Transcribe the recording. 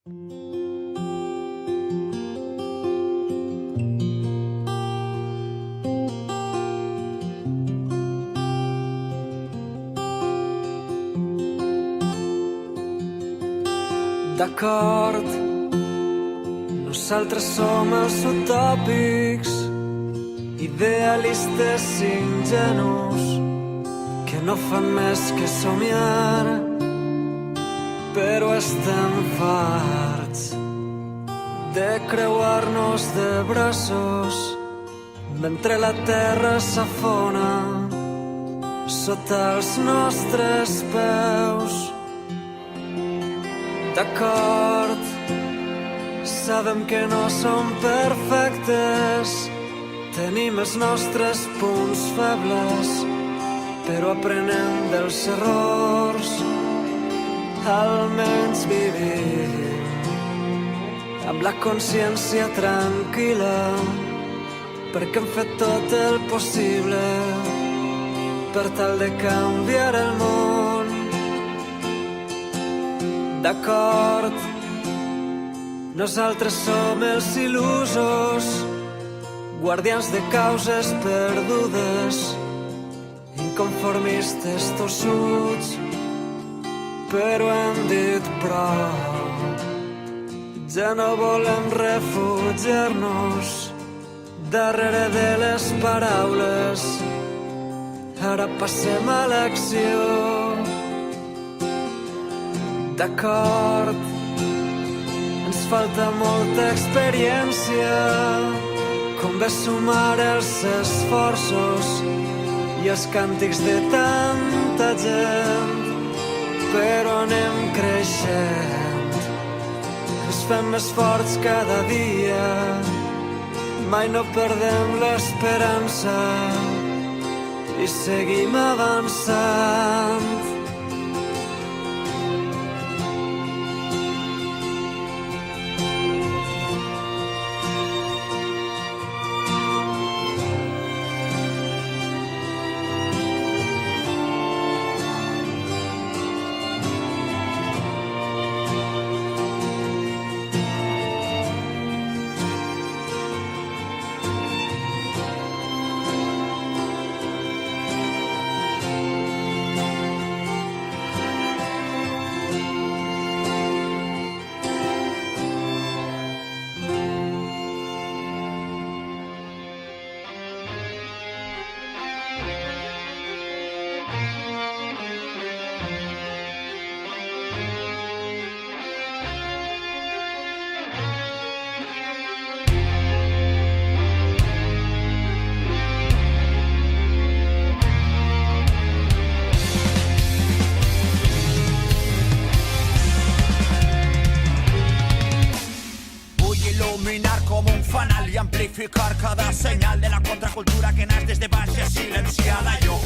D'acord, nosaltres som els utòpics, idealistes ingenus, que no fan més que somiar, però estem farts de creuar-nos de braços mentre la terra s'afona sota els nostres peus. D'acord, sabem que no som perfectes, tenim els nostres punts febles, però aprenem dels errors, almenys vivim amb la consciència tranquil·la, perquè hem fet tot el possible per tal de canviar el món. D'acord, nosaltres som els il·lusos, guardians de causes perdudes, inconformistes tossuts, però hem dit prou. Ja no volem refugiar-nos darrere de les paraules, ara passem a l'acció. D'acord, ens falta molta experiència, convé sumar els esforços i els càntics de tanta gent, però anem creixent, ens fem més forts cada dia, mai no perdem l'esperança i seguim avançant. Como un fanal y amplificar cada señal de la contracultura que nace desde baix i silenciada. Jo